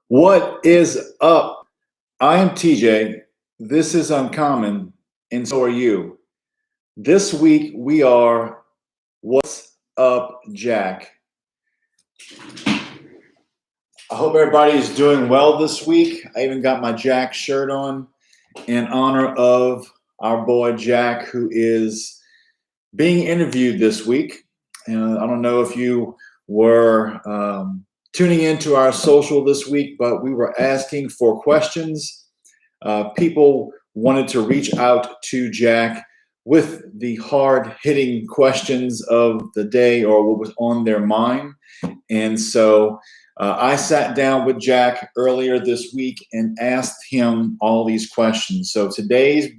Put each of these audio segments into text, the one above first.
What is up? I am TJ. This is Uncommon, and so are you. This week we are What's Up, Jack? I hope everybody is doing well this week. I even got my Jack shirt on in honor of our boy Jack, who is being interviewed this week. And I don't know if you were tuning into our social this week, but we were asking for questions. People wanted to reach out to Jack with the hard-hitting questions of the day or what was on their mind. And so I sat down with Jack earlier this week and asked him all these questions. So today's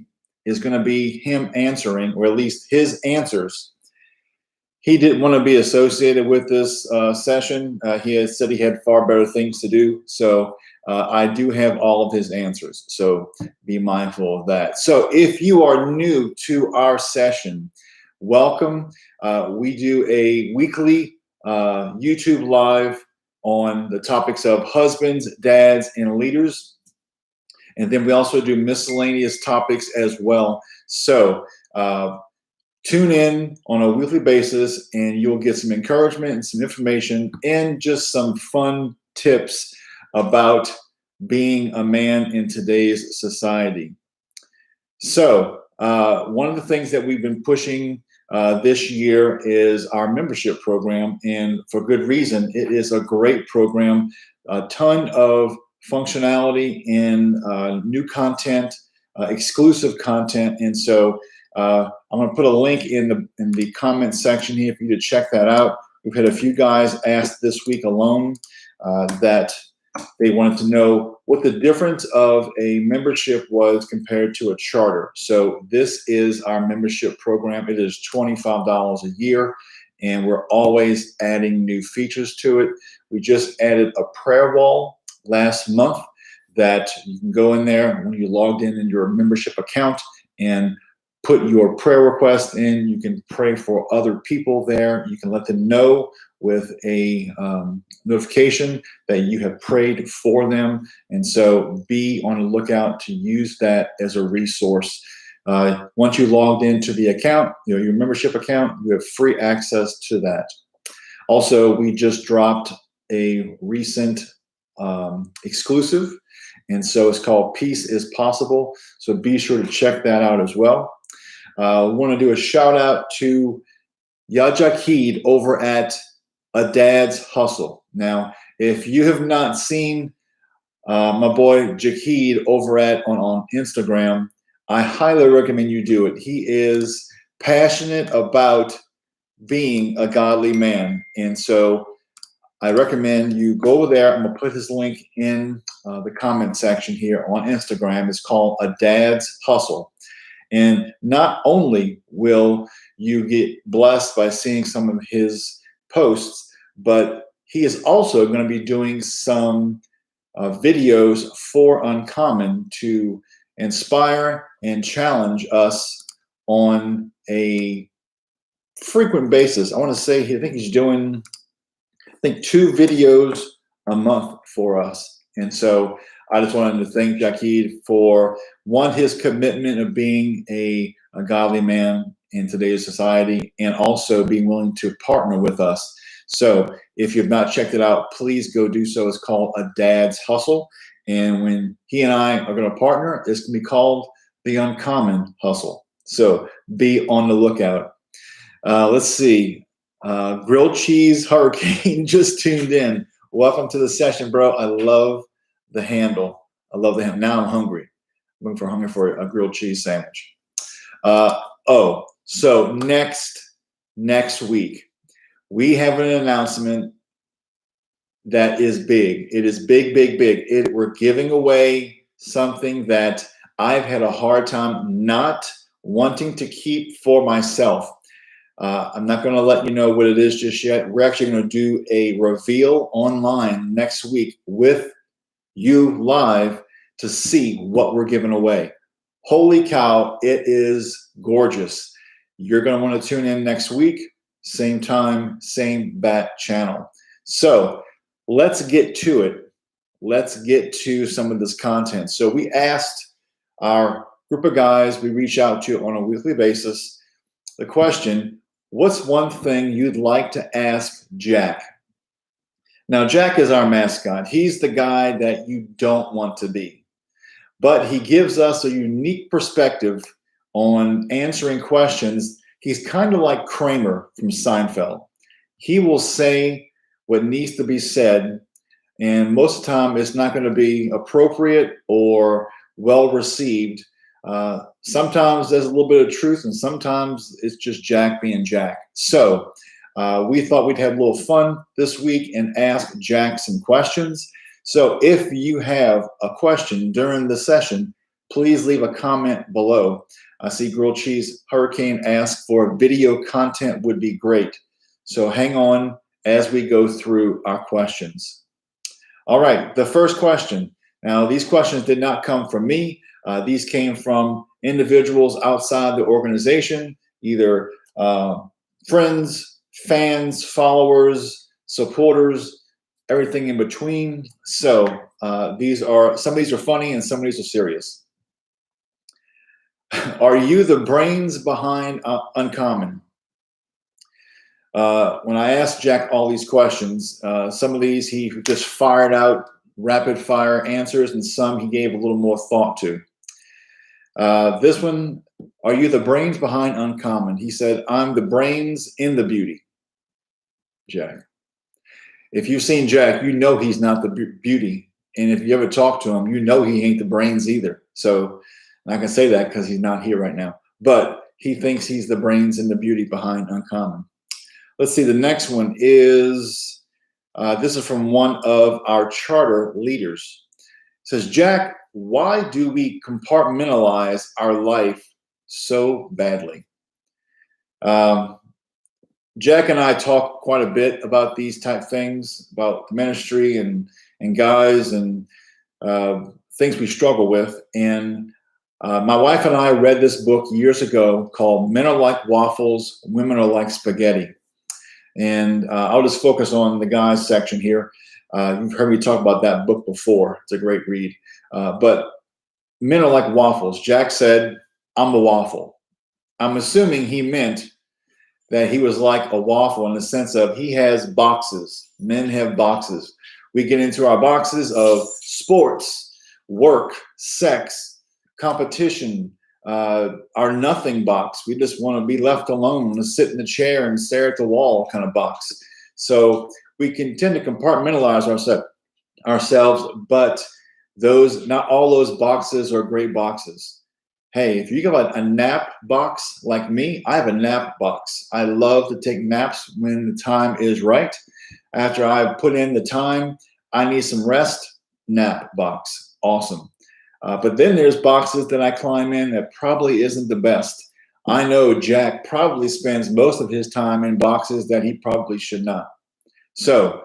is going to be him answering, or at least his answers. He didn't want to be associated with this session. He had said he had far better things to do. So I do have all of his answers. So be mindful of that. So if you are new to our session, welcome. We do a weekly YouTube live on the topics of husbands, dads, and leaders. And then we also do miscellaneous topics as well. So tune in on a weekly basis and you'll get some encouragement and some information and just some fun tips about being a man in today's society. So one of the things that we've been pushing this year is our membership program, and for good reason. It is a great program, a ton of functionality and new content, exclusive content. And so I'm going to put a link in the comment section here for you to check that out. We've had a few guys ask this week alone that they wanted to know what the difference of a membership was compared to a charter. So this is our membership program. It is $25 a year, and we're always adding new features to it. We just added a prayer wall last month that you can go in there when you logged in your membership account and put your prayer request in. You can pray for other people there. You can let them know with a notification that you have prayed for them. And so be on the lookout to use that as a resource. Once you logged into the account, your membership account, you have free access to that. Also, we just dropped a recent exclusive, and so it's called Peace is Possible. So be sure to check that out as well. We want to do a shout out to Yajakid over at A Dad's Hustle. Now, if you have not seen my boy Jakid over on Instagram, I highly recommend you do it. He is passionate about being a godly man, and so I recommend you go over there. I'm going to put his link in the comment section here on Instagram. It's called A Dad's Hustle. And not only will you get blessed by seeing some of his posts, but he is also going to be doing some videos for Uncommon to inspire and challenge us on a frequent basis. I want to say, I think he's doing 2 videos a month for us. And so I just wanted to thank Jakid for, one, his commitment of being a godly man in today's society, and also being willing to partner with us. So if you've not checked it out, please go do so. It's called A Dad's Hustle. And when he and I are going to partner, it's going to be called the Uncommon Hustle. So be on the lookout. Let's see. Grilled Cheese Hurricane just tuned in. Welcome to the session, bro. I love the handle. I love the handle. Now I'm hungry. I'm hungry for a grilled cheese sandwich. So next week, we have an announcement that is big. It is big, big, big. We're giving away something that I've had a hard time not wanting to keep for myself. I'm not going to let you know what it is just yet. We're actually going to do a reveal online next week with you live to see what we're giving away. Holy cow, it is gorgeous. You're going to want to tune in next week, same time, same bat channel. So let's get to it. let's get to some of this content. So we asked our group of guys we reach out to on a weekly basis the question, what's one thing you'd like to ask Jack? Now, Jack is our mascot. He's the guy that you don't want to be, but he gives us a unique perspective on answering questions. He's kind of like Kramer from Seinfeld. He will say what needs to be said, and most of the time it's not going to be appropriate or well received. Sometimes there's a little bit of truth, and sometimes it's just Jack being Jack. So we thought we'd have a little fun this week and ask Jack some questions. So if you have a question during the session, please leave a comment below. I see Grilled Cheese Hurricane asked for video content would be great. So hang on as we go through our questions. All right, the first question. Now, these questions did not come from me. These came from individuals outside the organization, either friends, fans, followers, supporters, everything in between. So some of these are funny and some of these are serious. Are you the brains behind Uncommon? When I asked Jack all these questions, some of these he just fired out rapid fire answers, and some he gave a little more thought to. This one, are you the brains behind Uncommon? He said, I'm the brains in the beauty, Jack. If you've seen Jack, you know he's not the beauty. And if you ever talk to him, you know he ain't the brains either. So I can say that because he's not here right now. But he thinks he's the brains and the beauty behind Uncommon. Let's see, the next one is, this is from one of our charter leaders. It says, Jack, why do we compartmentalize our life so badly? Jack and I talk quite a bit about these type things, about ministry and guys and things we struggle with. And my wife and I read this book years ago called Men Are Like Waffles, Women Are Like Spaghetti. And I'll just focus on the guys section here. You've heard me talk about that book before. It's a great read. But men are like waffles. Jack said, I'm a waffle. I'm assuming he meant that he was like a waffle in the sense of he has boxes. Men have boxes. We get into our boxes of sports, work, sex, competition, our nothing box. We just want to be left alone, to sit in the chair and stare at the wall kind of box. So we can tend to compartmentalize ourselves, but not all those boxes are great boxes. Hey, if you got a nap box like me, I have a nap box. I love to take naps when the time is right. After I've put in the time, I need some rest, nap box. Awesome. But then there's boxes that I climb in that probably isn't the best. I know Jack probably spends most of his time in boxes that he probably should not. So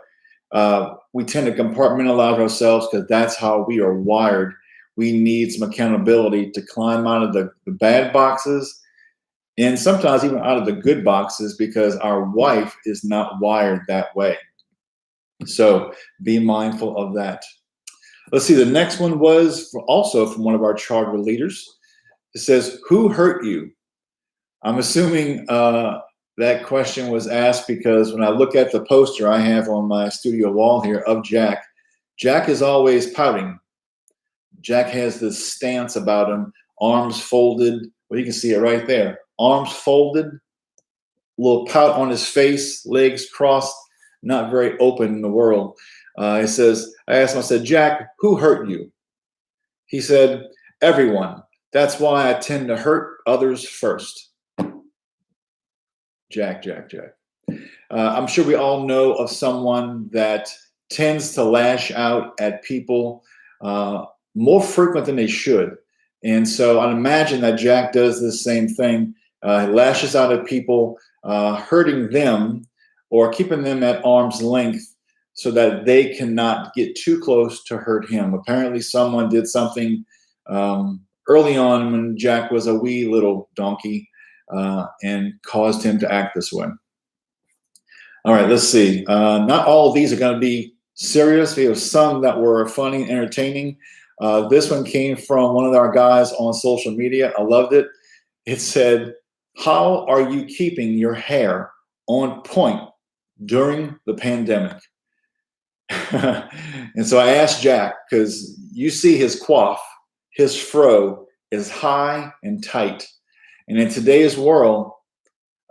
we tend to compartmentalize ourselves because that's how we are wired. We need some accountability to climb out of the bad boxes and sometimes even out of the good boxes because our wife is not wired that way. So be mindful of that. Let's see, the next one was also from one of our charter leaders. It says, who hurt you? I'm assuming that question was asked because when I look at the poster I have on my studio wall here of Jack, Jack is always pouting. Jack has this stance about him, arms folded. Well, you can see it right there. Arms folded, a little pout on his face, legs crossed, not very open in the world. He says, I asked him, I said, Jack, who hurt you? He said, everyone. That's why I tend to hurt others first. Jack. I'm sure we all know of someone that tends to lash out at people more frequent than they should. And so I'd imagine that Jack does the same thing. He lashes out at people, hurting them or keeping them at arm's length so that they cannot get too close to hurt him. Apparently someone did something early on when Jack was a wee little donkey and caused him to act this way. All right, let's see. Not all of these are going to be serious. We have some that were funny and entertaining. This one came from one of our guys on social media. I loved it. It said, "How are you keeping your hair on point during the pandemic?" And so I asked Jack, because you see his coif, his fro is high and tight. And in today's world,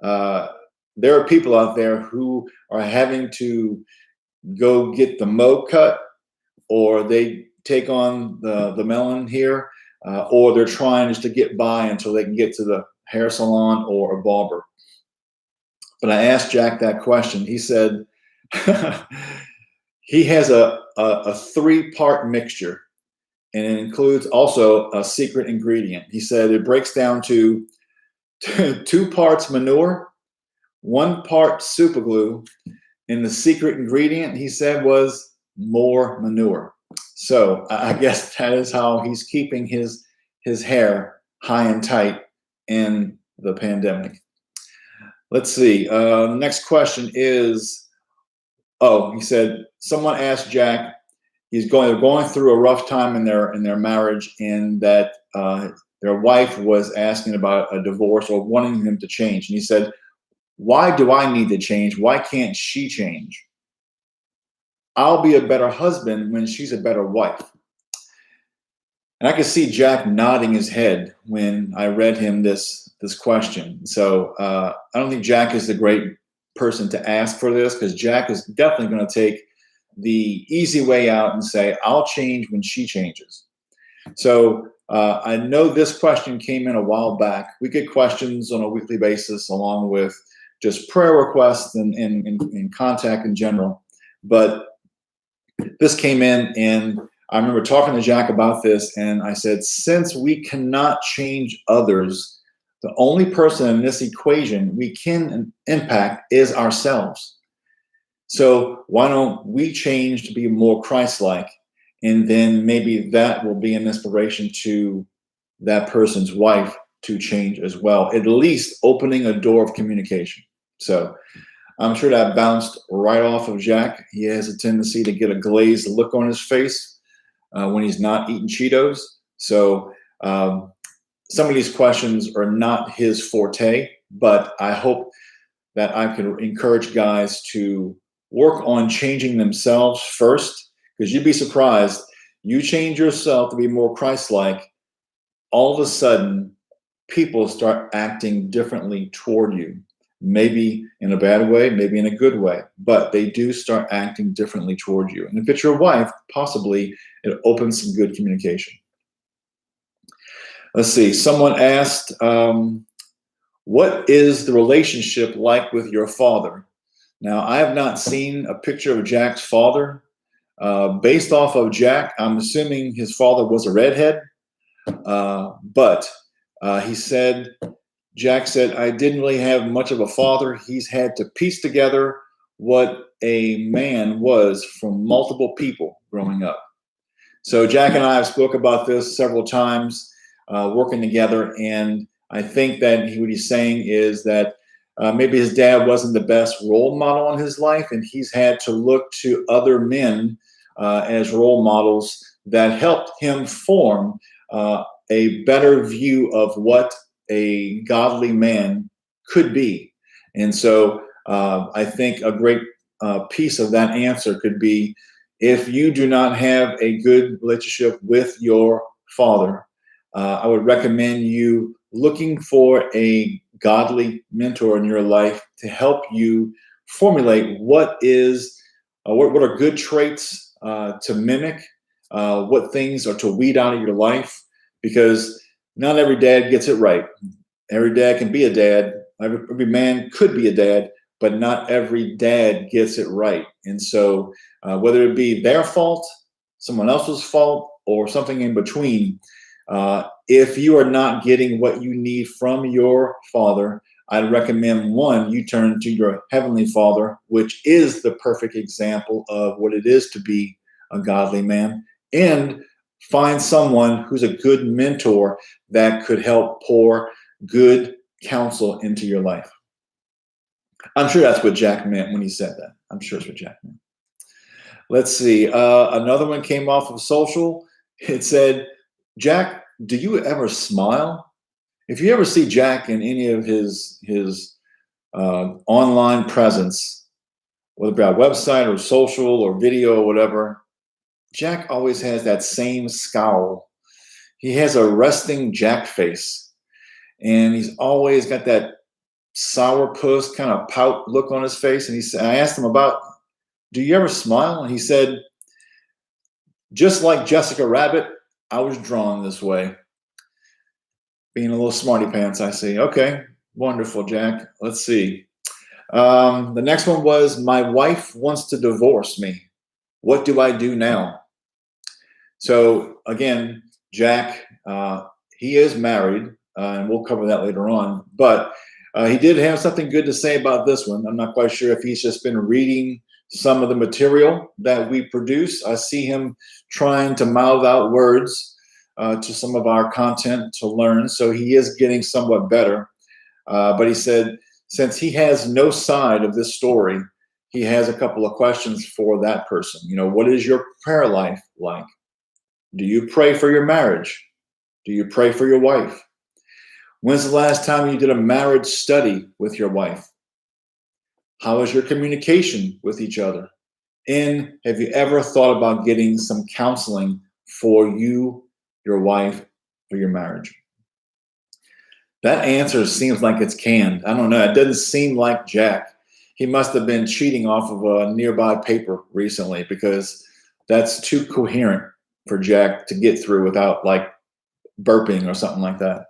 uh, there are people out there who are having to go get the mo cut, or they take on the melon here, or they're trying just to get by until they can get to the hair salon or a barber. But I asked Jack that question. He said he has a three-part mixture, and it includes also a secret ingredient. He said it breaks down to 2 parts manure, 1 part super glue, and the secret ingredient, he said, was more manure. So I guess that is how he's keeping his hair high and tight in the pandemic. Let's see. Next question is, oh, he said someone asked Jack, they're going through a rough time in their marriage, and that their wife was asking about a divorce or wanting him to change. And he said, "Why do I need to change? Why can't she change? I'll be a better husband when she's a better wife." And I could see Jack nodding his head when I read him this question. So I don't think Jack is the great person to ask for this, because Jack is definitely going to take the easy way out and say, "I'll change when she changes." So I know this question came in a while back. We get questions on a weekly basis, along with just prayer requests and contact in general. But this came in, and I remember talking to Jack about this, and I said, since we cannot change others, the only person in this equation we can impact is ourselves. So why don't we change to be more Christ-like? And then maybe that will be an inspiration to that person's wife to change as well, at least opening a door of communication. So I'm sure that bounced right off of Jack. He has a tendency to get a glazed look on his face when he's not eating Cheetos. So some of these questions are not his forte, but I hope that I can encourage guys to work on changing themselves first, because you'd be surprised. You change yourself to be more Christ-like, all of a sudden, people start acting differently toward you. Maybe in a bad way, maybe in a good way, but they do start acting differently toward you. And if it's your wife, possibly it opens some good communication. Let's see. Someone asked, what is the relationship like with your father? Now, I have not seen a picture of Jack's father. Based off of Jack, I'm assuming his father was a redhead. But Jack said, I didn't really have much of a father. He's had to piece together what a man was from multiple people growing up. So Jack and I have spoke about this several times, working together. And I think that what he's saying is that maybe his dad wasn't the best role model in his life, and he's had to look to other men as role models that helped him form a better view of what a godly man could be. And so I think a great piece of that answer could be, if you do not have a good relationship with your father, I would recommend you looking for a godly mentor in your life to help you formulate what are good traits to mimic, what things are to weed out of your life, because not every dad gets it right. Every dad can be a dad. Every man could be a dad, but not every dad gets it right. And so whether it be their fault, someone else's fault, or something in between, if you are not getting what you need from your father, I'd recommend, one, you turn to your heavenly father, which is the perfect example of what it is to be a godly man, and find someone who's a good mentor that could help pour good counsel into your life. I'm sure that's what Jack meant when he said that. I'm sure it's what Jack meant. Let's see. Another one came off of social. It said, Jack, do you ever smile? If you ever see Jack in any of his online presence, whether it be our website or social or video or whatever, Jack always has that same scowl. He has a resting Jack face, and he's always got that sourpuss kind of pout look on his face. And I asked him about, do you ever smile? And he said, just like Jessica Rabbit, I was drawn this way. Being a little smarty pants, I see. Okay, wonderful, Jack. Let's see. The next one was, my wife wants to divorce me. What do I do now? So again, Jack, he is married, and we'll cover that later on. But he did have something good to say about this one. I'm not quite sure if he's just been reading some of the material that we produce. I see him trying to mouth out words to some of our content to learn. So he is getting somewhat better. But he said, since he has no side of this story, he has a couple of questions for that person. What is your prayer life like? Do you pray for your marriage? Do you pray for your wife? When's the last time you did a marriage study with your wife? How is your communication with each other? And have you ever thought about getting some counseling for you, your wife, or your marriage? That answer seems like it's canned. I don't know. It doesn't seem like Jack. He must have been cheating off of a nearby paper recently, because that's too coherent for Jack to get through without like burping or something like that.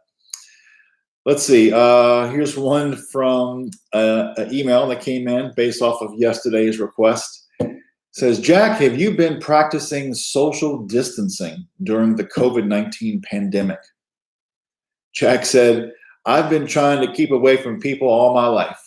Let's see. Here's one from an email that came in based off of yesterday's request. It says, Jack, have you been practicing social distancing during the COVID-19 pandemic? Jack said, I've been trying to keep away from people all my life.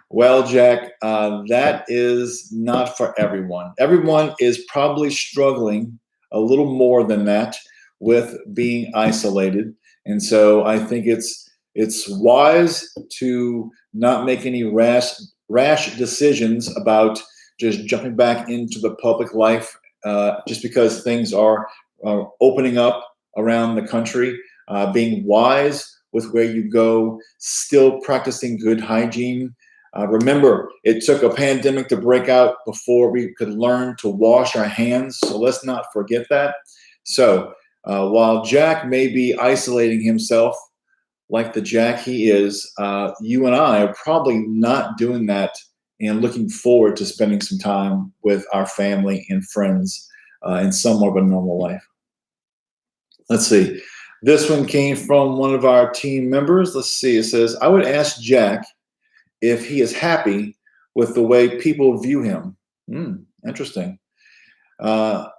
Well, Jack, that is not for everyone. Everyone is probably struggling a little more than that with being isolated. And so I think it's wise to not make any rash decisions about just jumping back into the public life just because things are opening up around the country. Being wise with where you go, still practicing good hygiene. Remember, it took a pandemic to break out before we could learn to wash our hands. So let's not forget that. So while Jack may be isolating himself like the Jack he is, you and I are probably not doing that and looking forward to spending some time with our family and friends in somewhat of a normal life. Let's see. This one came from one of our team members. Let's see. It says, I would ask Jack if he is happy with the way people view him. Interesting. I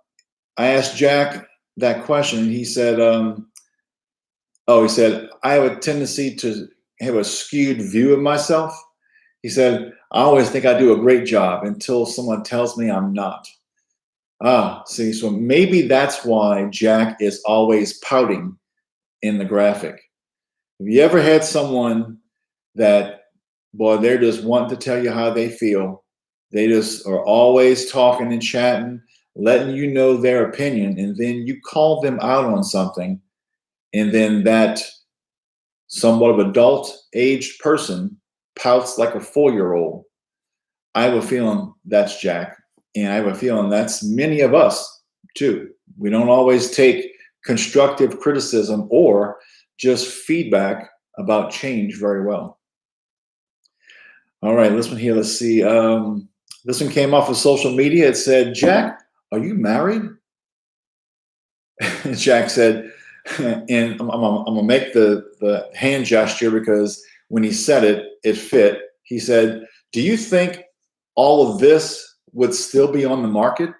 asked Jack that question, and he said, he said, I have a tendency to have a skewed view of myself. He said, I always think I do a great job until someone tells me I'm not. See, so maybe that's why Jack is always pouting in the graphic. Have you ever had someone that, boy, they're just wanting to tell you how they feel? They just are always talking and chatting, letting you know their opinion, and then you call them out on something, and then that somewhat of adult aged person pouts like a 4-year-old. I have a feeling that's Jack, and I have a feeling that's many of us too. We don't always take constructive criticism or just feedback about change very well. All right, this one here, let's see. This one came off of social media. It said, Jack, are you married? Jack said, and I'm gonna make the hand gesture because when he said it, it fit. He said, do you think all of this would still be on the market?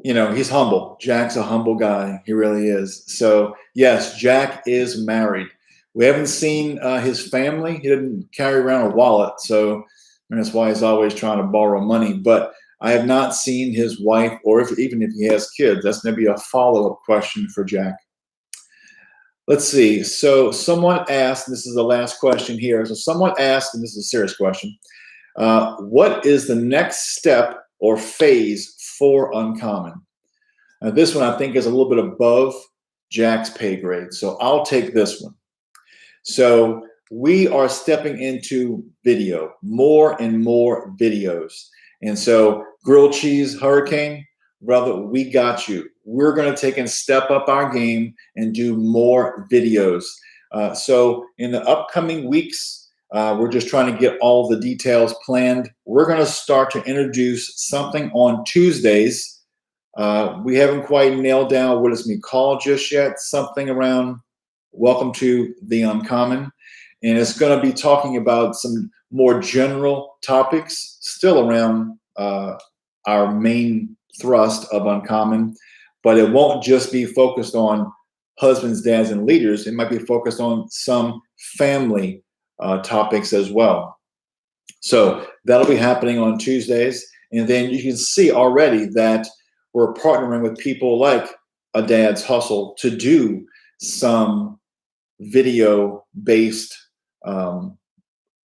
He's humble. Jack's a humble guy. He really is. So yes, Jack is married. We haven't seen his family. He didn't carry around a wallet, so that's why he's always trying to borrow money. But I have not seen his wife, or even if he has kids. That's going to be a follow-up question for Jack. Let's see. So someone asked, and this is the last question here. So someone asked, and this is a serious question, What is the next step or phase for Uncommon? This one I think is a little bit above Jack's pay grade, so I'll take this one. So we are stepping into video, more and more videos. And so grilled cheese hurricane, brother, we got you. We're going to take and step up our game and do more videos. So in the upcoming weeks, we're just trying to get all the details planned. We're going to start to introduce something on Tuesdays. We haven't quite nailed down what it's going to be called just yet. Something around Welcome to the Uncommon. And it's going to be talking about some more general topics, still around our main thrust of Uncommon, but it won't just be focused on husbands, dads, and leaders. It might be focused on some family topics as well. So that'll be happening on Tuesdays. And then you can see already that we're partnering with people like A Dad's Hustle to do some video-based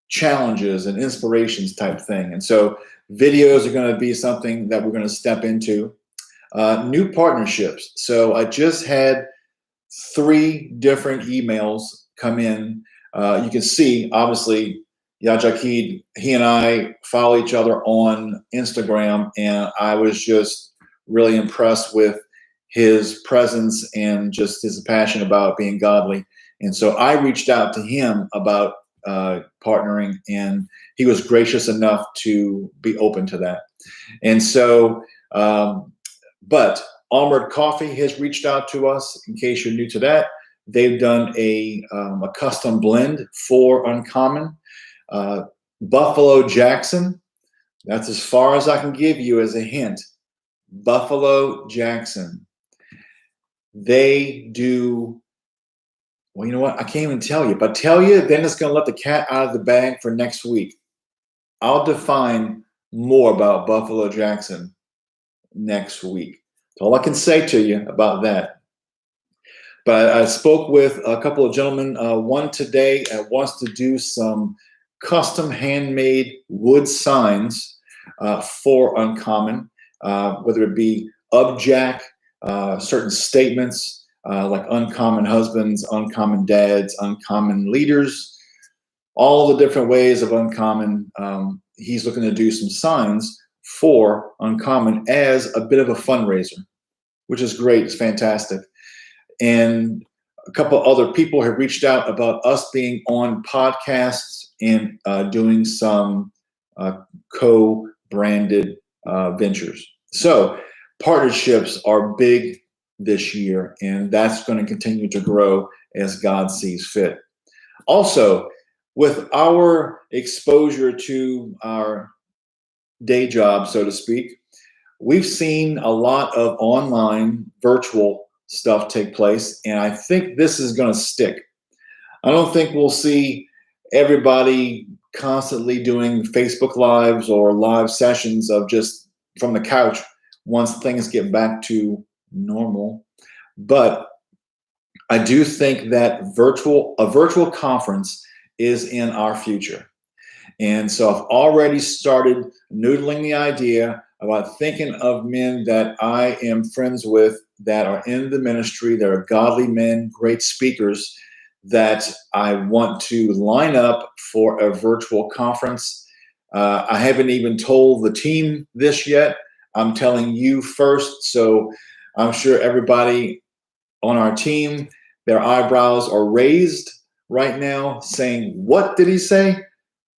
challenges and inspirations type thing. And so videos are going to be something that we're going to step into. New partnerships. So I just had 3 different emails come in. You can see, obviously, Yajakid, he and I follow each other on Instagram, and I was just really impressed with his presence and just his passion about being godly. And so I reached out to him about partnering, and he was gracious enough to be open to that. And so, but Armored Coffee has reached out to us. In case you're new to that, they've done a custom blend for Uncommon. Buffalo Jackson, that's as far as I can give you as a hint. Buffalo Jackson. They do, well, you know what? I can't even tell you. If I tell you, then it's going to let the cat out of the bag for next week. I'll define more about Buffalo Jackson next week. That's all I can say to you about that. But I spoke with a couple of gentlemen. One today wants to do some custom handmade wood signs for Uncommon, whether it be Jack, certain statements like uncommon husbands, uncommon dads, uncommon leaders, all the different ways of Uncommon. He's looking to do some signs for Uncommon as a bit of a fundraiser, which is great. It's fantastic. And a couple other people have reached out about us being on podcasts and doing some co-branded ventures. So partnerships are big this year, and that's going to continue to grow as God sees fit. Also, with our exposure to our day job, so to speak, we've seen a lot of online virtual stuff take place, and I think this is going to stick. I don't think we'll see everybody constantly doing Facebook Lives or live sessions of just from the couch once things get back to normal. But I do think that a virtual conference is in our future. And so I've already started noodling the idea about thinking of men that I am friends with that are in the ministry, that are godly men, great speakers, that I want to line up for a virtual conference. I haven't even told the team this yet. I'm telling you first. So I'm sure everybody on our team, their eyebrows are raised right now saying, what did he say?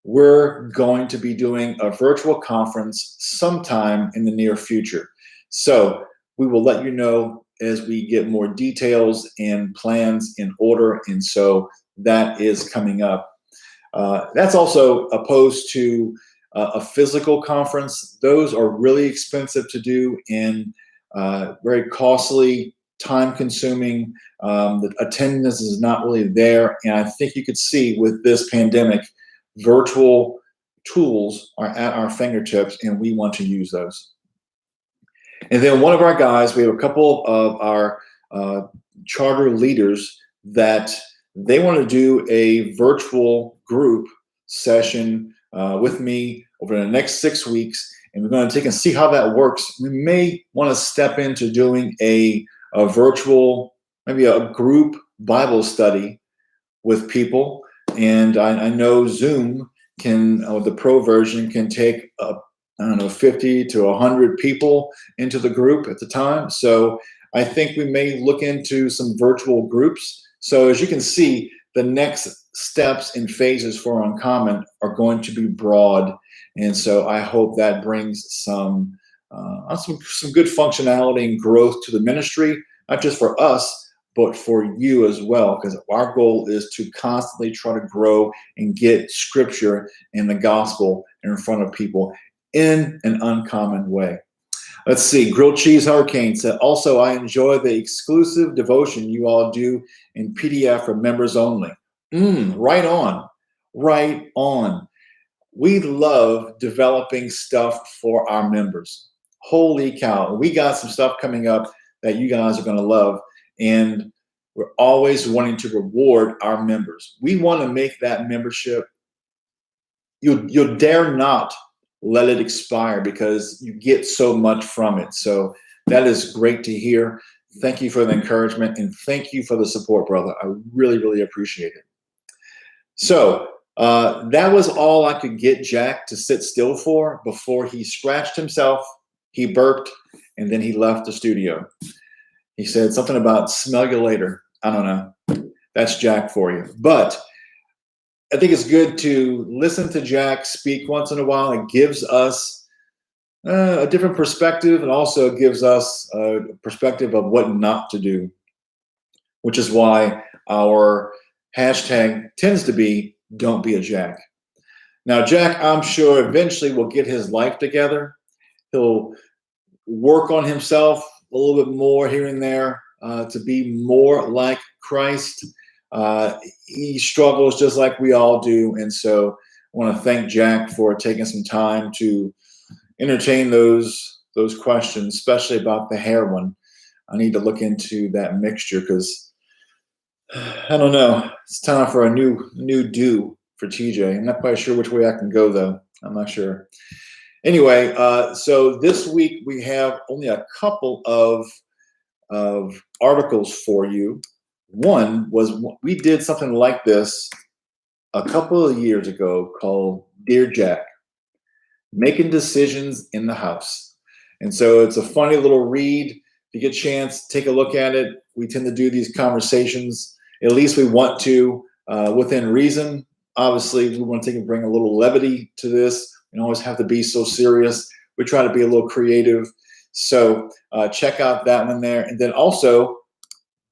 We're going to be doing a virtual conference sometime in the near future. So we will let you know as we get more details and plans in order. And so that is coming up. That's also opposed to a physical conference. Those are really expensive to do and very costly, time consuming. The attendance is not really there. And I think you could see with this pandemic, virtual tools are at our fingertips, and we want to use those. And then one of our guys, we have a couple of our charter leaders that they want to do a virtual group session with me over the next 6 weeks, and we're going to take and see how that works. We may want to step into doing a virtual, maybe a group Bible study with people. And I know Zoom can, or the pro version can take I don't know, 50 to 100 people into the group at the time. So I think we may look into some virtual groups. So as you can see, the next steps and phases for Uncommon are going to be broad. And so I hope that brings some good functionality and growth to the ministry, not just for us, but for you as well, because our goal is to constantly try to grow and get scripture and the gospel in front of people in an uncommon way. Let's see. Grilled Cheese Hurricane said, also, I enjoy the exclusive devotion you all do in PDF for members only. Right on. Right on. We love developing stuff for our members. Holy cow. We got some stuff coming up that you guys are going to love. And we're always wanting to reward our members. We want to make that membership, you'll dare not let it expire because you get so much from it. So that is great to hear. Thank you for the encouragement and thank you for the support, brother. I really, really appreciate it. So that was all I could get Jack to sit still for before he scratched himself, he burped, and then he left the studio. He said something about smell you later. I don't know. That's Jack for you. But I think it's good to listen to Jack speak once in a while. It gives us a different perspective and also gives us a perspective of what not to do, which is why our hashtag tends to be don't be a Jack. Now, Jack, I'm sure eventually will get his life together. He'll work on himself a little bit more here and there to be more like Christ. He struggles just like we all do. And so I want to thank Jack for taking some time to entertain those questions, especially about the hair one. I need to look into that mixture because I don't know. It's time for a new do for TJ. I'm not quite sure which way I can go though. I'm not sure. Anyway, so this week we have only a couple of articles for you. One was we did something like this a couple of years ago called Dear Jack, Making Decisions in the House. And so it's a funny little read. If you get a chance, take a look at it. We tend to do these conversations. At least we want to, within reason. Obviously, we want to bring a little levity to this. We don't always have to be so serious. We try to be a little creative. So check out that one there. And then also,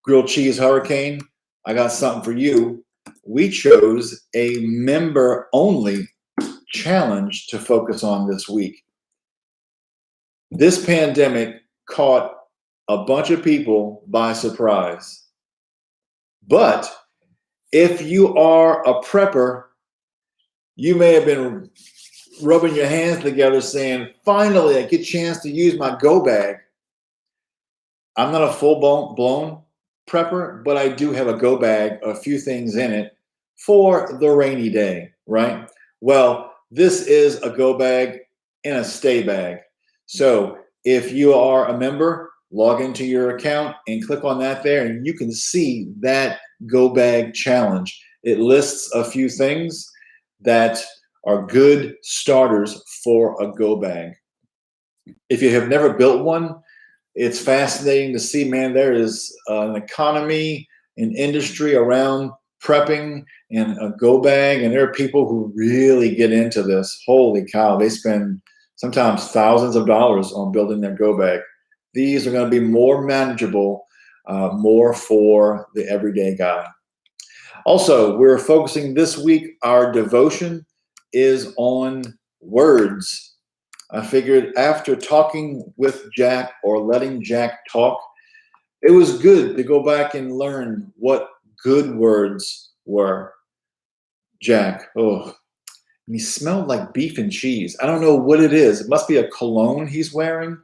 Grilled Cheese Hurricane, I got something for you. We chose a member-only challenge to focus on this week. This pandemic caught a bunch of people by surprise. But if you are a prepper, you may have been rubbing your hands together saying, finally, I get a chance to use my go bag. I'm not a full-blown prepper, but I do have a go bag, a few things in it for the rainy day, right? Well, this is a go bag and a stay bag. So if you are a member, log into your account and click on that there, and you can see that go bag challenge. It lists a few things that are good starters for a go bag. If you have never built one, it's fascinating to see, man, there is an economy, an industry around prepping and a go bag, and there are people who really get into this. Holy cow, they spend sometimes thousands of dollars on building their go bag. These are going to be more manageable, more for the everyday guy. Also, we're focusing this week, our devotion is on words. I figured after talking with Jack or letting Jack talk, it was good to go back and learn what good words were. Jack, oh, he smelled like beef and cheese. I don't know what it is. It must be a cologne he's wearing.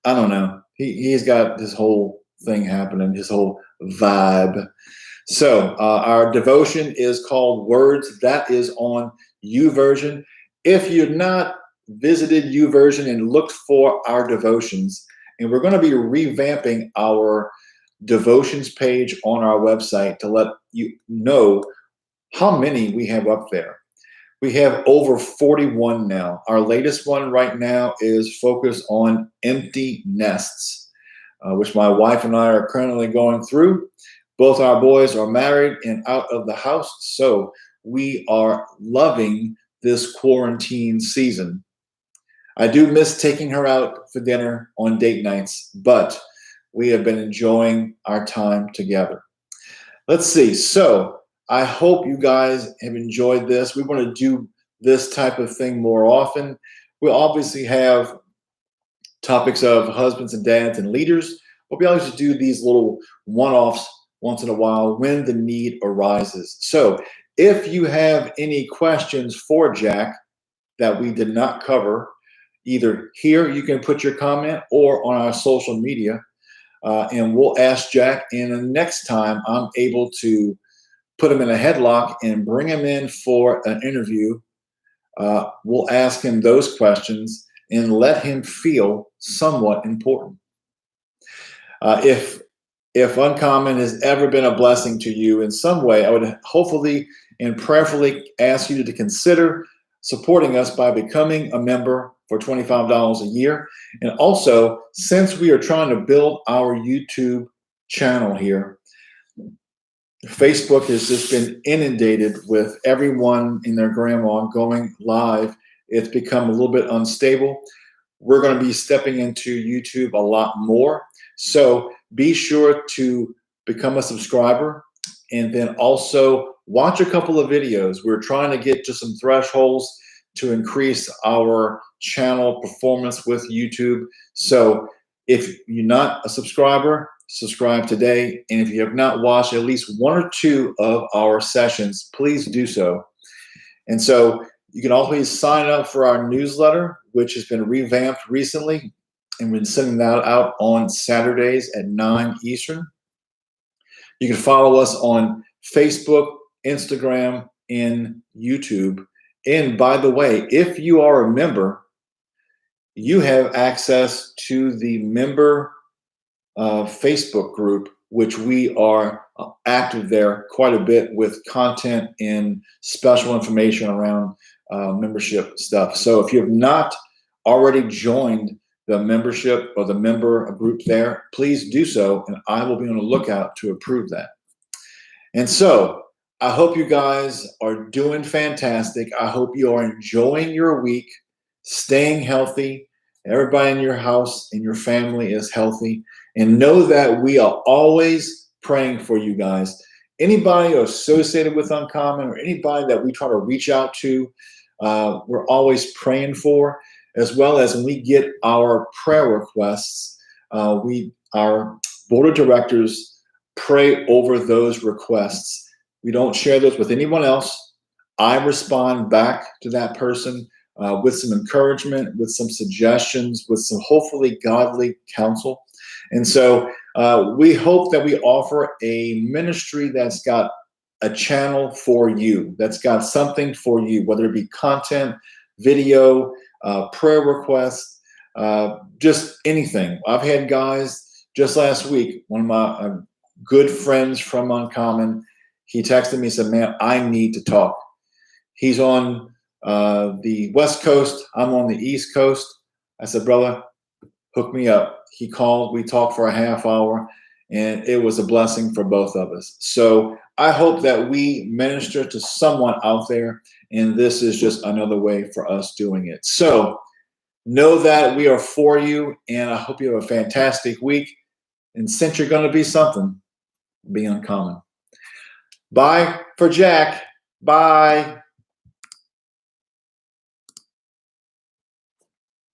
I don't know. He's got this whole thing happening, his whole vibe. So our devotion is called Words. That is on YouVersion. If you're not visited YouVersion and looked for our devotions. And we're going to be revamping our devotions page on our website to let you know how many we have up there. We have over 41 now. Our latest one right now is focused on empty nests, which my wife and I are currently going through. Both our boys are married and out of the house, so we are loving this quarantine season. I do miss taking her out for dinner on date nights, but we have been enjoying our time together. Let's see. So I hope you guys have enjoyed this. We want to do this type of thing more often. We'll obviously have topics of husbands and dads and leaders, but we always do these little one-offs once in a while when the need arises. So if you have any questions for Jack that we did not cover, either here you can put your comment or on our social media, and we'll ask Jack, and the next time I'm able to put him in a headlock and bring him in for an interview, we'll ask him those questions and let him feel somewhat important. If Uncommon has ever been a blessing to you in some way, I would hopefully and prayerfully ask you to consider supporting us by becoming a member for $25 a year. And also, since we are trying to build our YouTube channel here, Facebook has just been inundated with everyone and their grandma going live. It's become a little bit unstable. We're going to be stepping into YouTube a lot more. So be sure to become a subscriber and then also watch a couple of videos. We're trying to get to some thresholds to increase our channel performance with YouTube. So if you're not a subscriber, subscribe today. And if you have not watched at least one or two of our sessions, please do so. And so you can always sign up for our newsletter, which has been revamped recently. And we've been sending that out on Saturdays at 9 Eastern. You can follow us on Facebook, Instagram, and YouTube. And by the way, if you are a member, you have access to the member Facebook group, which we are active there quite a bit with content and special information around membership stuff. So if you have not already joined the membership or the member group there, please do so, and I will be on the lookout to approve that. And so I hope you guys are doing fantastic. I hope you are enjoying your week, staying healthy. Everybody in your house and your family is healthy. And know that we are always praying for you guys. Anybody associated with Uncommon or anybody that we try to reach out to, we're always praying for, as well as when we get our prayer requests, our board of directors pray over those requests. We don't share those with anyone else. I respond back to that person with some encouragement, with some suggestions, with some hopefully godly counsel. And so we hope that we offer a ministry that's got a channel for you, that's got something for you, whether it be content, video, prayer requests, just anything. I've had guys just last week, one of my good friends from Uncommon, he texted me and said, man, I need to talk. He's on the West Coast. I'm on the East Coast. I said, brother, hook me up. He called, we talked for a half hour, and it was a blessing for both of us. So I hope that we minister to someone out there, and this is just another way for us doing it. So know that we are for you, and I hope you have a fantastic week. And since you're going to be something, be uncommon. Bye for Jack. Bye.